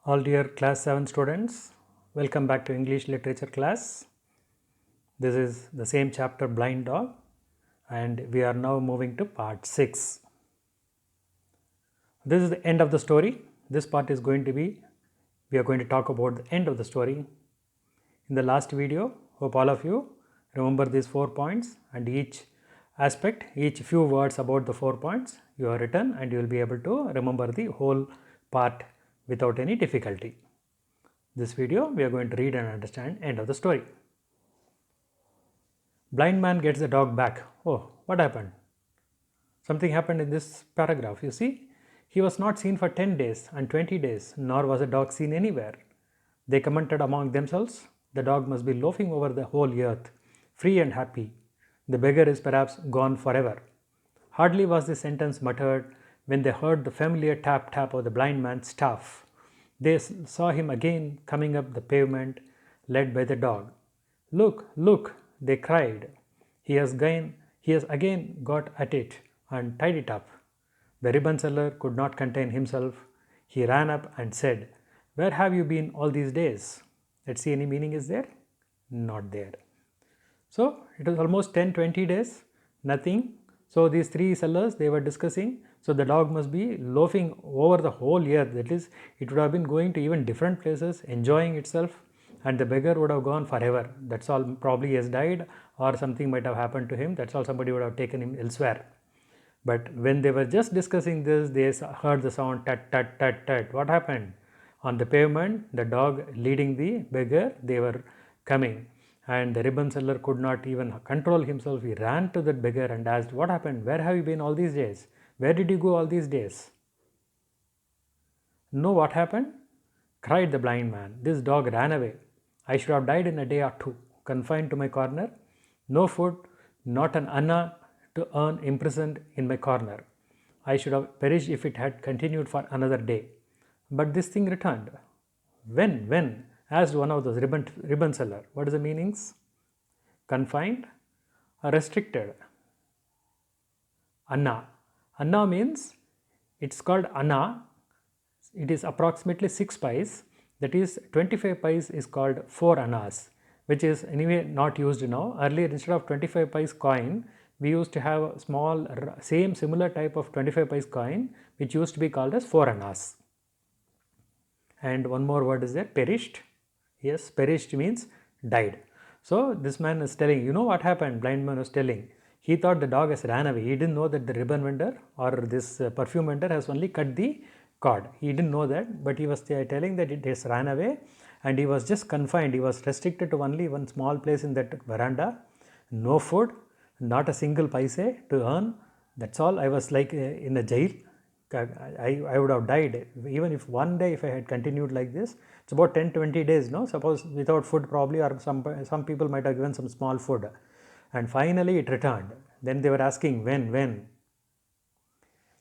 All dear class 7 students, welcome back to English literature class. This is the same chapter Blind Dog and we are now moving to part 6. This is the end of the story. This part is going to be, we are going to talk about the end of the story. In the last video, hope all of you remember these 4 points and each aspect, each few words about the 4 points you have written and you will be able to remember the whole part without any difficulty. This video we are going to read and understand end of the story. Blind man gets the dog back. Oh, what happened? Something happened in this paragraph. You see, he was not seen for 10 days and 20 days, nor was the dog seen anywhere. They commented among themselves, the dog must be loafing over the whole earth, free and happy. The beggar is perhaps gone forever. Hardly was the sentence muttered when they heard the familiar tap tap of the blind man's staff. They saw him again coming up the pavement, led by the dog. Look, look, they cried. He has again got at it and tied it up. The ribbon seller could not contain himself. He ran up and said, Where have you been all these days? Let's see, any meaning is there? Not there. So it was almost 10-20 days, nothing. So these three sellers, they were discussing, so the dog must be loafing over the whole earth. That is, it would have been going to even different places, enjoying itself, and the beggar would have gone forever. That's all. Probably he has died or something might have happened to him. That's all. Somebody would have taken him elsewhere. But when they were just discussing this, they heard the sound tat tat tat tat. What happened? On the pavement, the dog leading the beggar, they were coming. And the ribbon seller could not even control himself. He ran to that beggar and asked, What happened? Where have you been all these days? Where did you go all these days? Know what happened? Cried the blind man. This dog ran away. I should have died in a day or two, confined to my corner. No food, not an anna to earn, imprisoned in my corner. I should have perished if it had continued for another day. But this thing returned. When? Asked one of those ribbon seller. What is the meanings? Confined or restricted? Anna. Anna means, it's called anna. It is approximately 6 pies. That is, 25 pies is called 4 annas, which is anyway not used now. Earlier, instead of 25 pies coin, we used to have a small, similar type of 25 pies coin, which used to be called as 4 annas. And one more word is there, perished. Yes, perished means died. So this man is telling, you know what happened? Blind man was telling. He thought the dog has ran away. He didn't know that the ribbon vendor or this perfume vendor has only cut the cord. He didn't know that, but he was telling that it has ran away and he was just confined. He was restricted to only one small place in that veranda. No food, not a single paise to earn. That's all. I was like in a jail. I would have died. Even if one day if I had continued like this, it's about 10-20 days, no? Suppose without food probably, or some people might have given some small food. And finally it returned. Then they were asking when?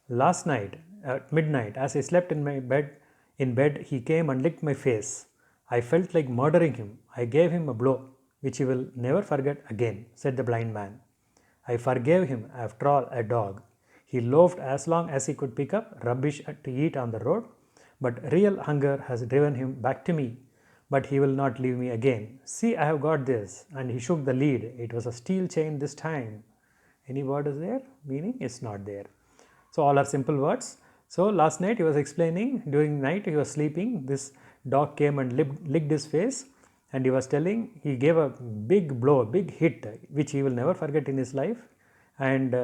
Last night at midnight, as I slept in bed, he came and licked my face. I felt like murdering him. I gave him a blow, which he will never forget again, said the blind man. I forgave him, after all, a dog. He loafed as long as he could pick up rubbish to eat on the road, but real hunger has driven him back to me. But he will not leave me again. See, I have got this. And he shook the lead. It was a steel chain this time. Any word is there? Meaning it's not there. So all are simple words. So last night he was explaining, during night he was sleeping, this dog came and licked his face, and he was telling, he gave a big blow, big hit, which he will never forget in his life. And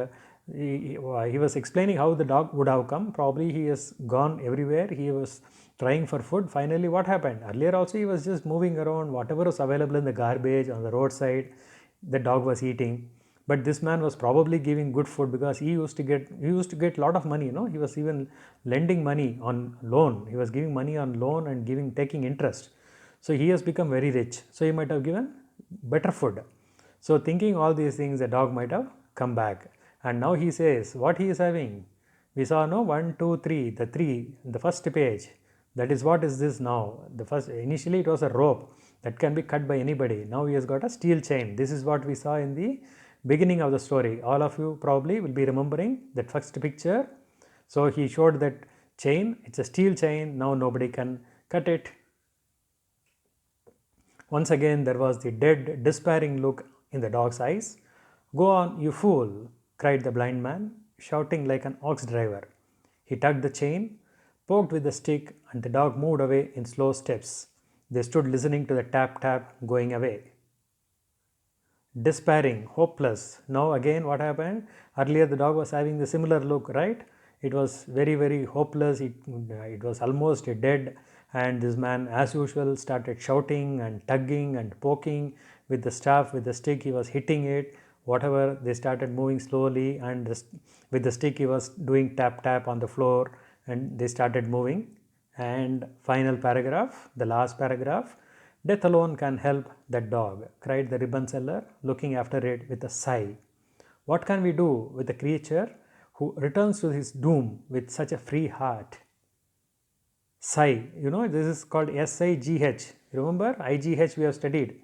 he was explaining how the dog would have come. Probably he has gone everywhere. He was trying for food. Finally, what happened? Earlier also he was just moving around, whatever was available in the garbage on the roadside, the dog was eating. But this man was probably giving good food, because he used to get a lot of money. He was even lending money on loan. He was giving money on loan and taking interest. So he has become very rich. So he might have given better food. So thinking all these things, the dog might have come back. And now he says what he is having. We saw 1, 2, 3, the 3, the first page. That is, what is this now? Initially it was a rope that can be cut by anybody. Now he has got a steel chain. This is what we saw in the beginning of the story. All of you probably will be remembering that first picture. So he showed that chain. It's a steel chain. Now nobody can Cut it. Once again there was the dead, despairing look in the dog's eyes. Go on, you fool, cried the blind man, shouting like an ox driver. He tugged the chain, poked with the stick, and the dog moved away in slow steps. They stood listening to the tap tap going away. Despairing, hopeless. Now again what happened? Earlier the dog was having the similar look, right? It was very hopeless. It was almost dead, and this man as usual started shouting and tugging and poking with the staff, with the stick. He was hitting it. Whatever, they started moving slowly, and with the stick he was doing tap tap on the floor, and they started moving. And final paragraph, the last paragraph. Death alone can help that dog, cried the ribbon seller, looking after it with a sigh. What can we do with a creature who returns to his doom with such a free heart? Sigh, this is called SIGH. Remember, IGH we have studied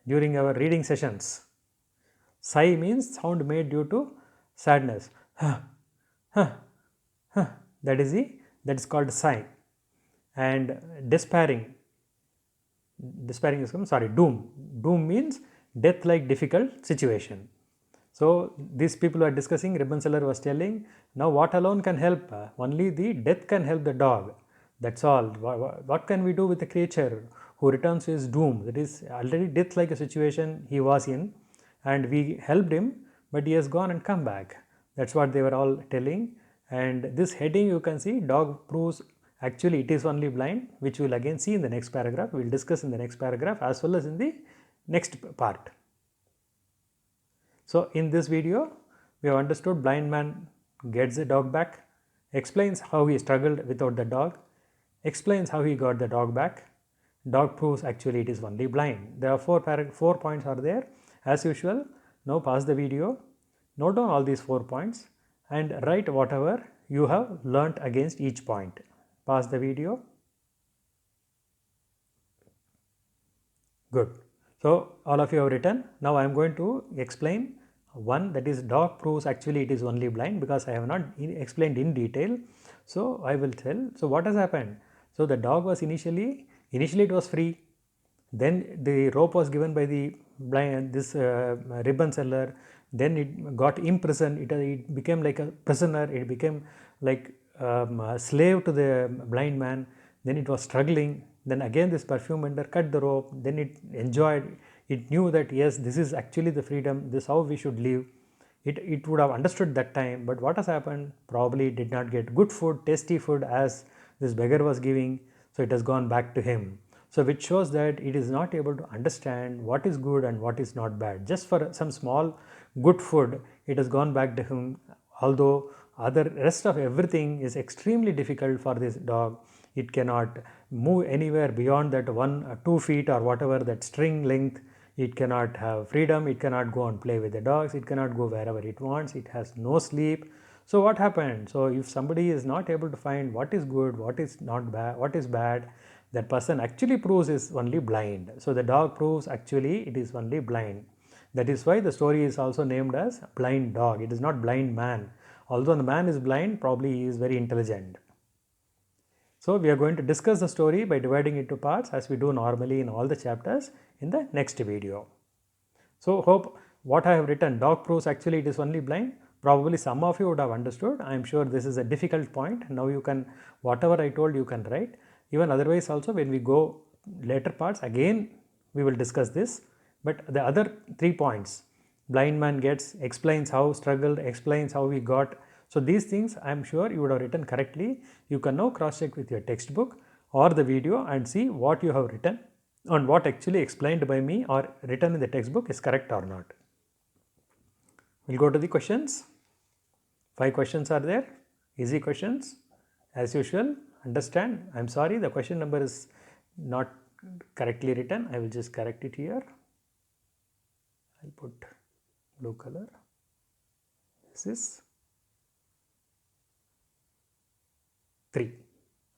during our reading sessions. Sigh means sound made due to sadness. That is called sigh. And despairing is doom. Doom means death like difficult situation. So these people are discussing, ribbon seller was telling, now what alone can help? Only the death can help the dog. That's all. What can we do with a creature who returns to his doom? That is already death like a situation he was in, and we helped him, but he has gone and come back. That's what they were all telling. And this heading you can see, dog proves actually it is only blind, which we will again see in the next paragraph. We will discuss in the next paragraph as well as in the next part. So in this video, we have understood blind man gets the dog back, explains how he struggled without the dog, explains how he got the dog back. Dog proves actually it is only blind. There are four points are there. As usual, now pause the video, note down all these 4 points and write whatever you have learnt against each point. Pause the video. Good. So all of you have written. Now I am going to explain one, that is dog proves actually it is only blind, because I have not explained in detail. So I will tell. So what has happened? So the dog was initially it was free. Then the rope was given by the blind, this ribbon seller. Then it got imprisoned. It became like a prisoner. It became like a slave to the blind man. Then it was struggling. Then again this perfume vendor cut the rope. Then it enjoyed. It knew that yes, this is actually the freedom. This is how we should live. It would have understood that time. But what has happened? Probably it did not get good food, tasty food as this beggar was giving. So it has gone back to him. So which shows that it is not able to understand what is good and what is not bad. Just for some small good food, it has gone back to him. Although other rest of everything is extremely difficult for this dog. It cannot move anywhere beyond that 1 or 2 feet or whatever that string length. It cannot have freedom. It cannot go and play with the dogs. It cannot go wherever it wants. It has no sleep. So what happened? So if somebody is not able to find what is good, what is not bad, what is bad, that person actually proves is only blind. So the dog proves actually it is only blind. That is why the story is also named as blind dog. It is not blind man. Although the man is blind, probably he is very intelligent. So we are going to discuss the story by dividing it into parts as we do normally in all the chapters in the next video. So hope what I have written, dog proves actually it is only blind. Probably some of you would have understood. I am sure this is a difficult point. Now you can, whatever I told you can write. Even otherwise also when we go later parts, again we will discuss this. But the other 3 points, blind man gets, explains how struggled, explains how we got. So these things I am sure you would have written correctly. You can now cross check with your textbook or the video and see what you have written and what actually explained by me or written in the textbook is correct or not. We will go to the questions. 5 questions are there, easy questions as usual. Understand, I am sorry the question number is not correctly written. I will just correct it here. I will put blue color. This is 3.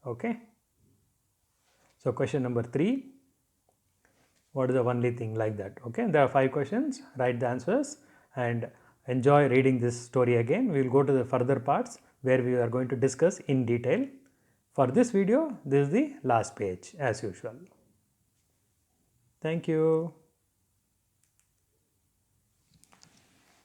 Okay. So question number 3. What is the only thing like that? Okay. There are 5 questions. Write the answers and enjoy reading this story again. We will go to the further parts where we are going to discuss in detail. For this video, this is the last page as usual. Thank you.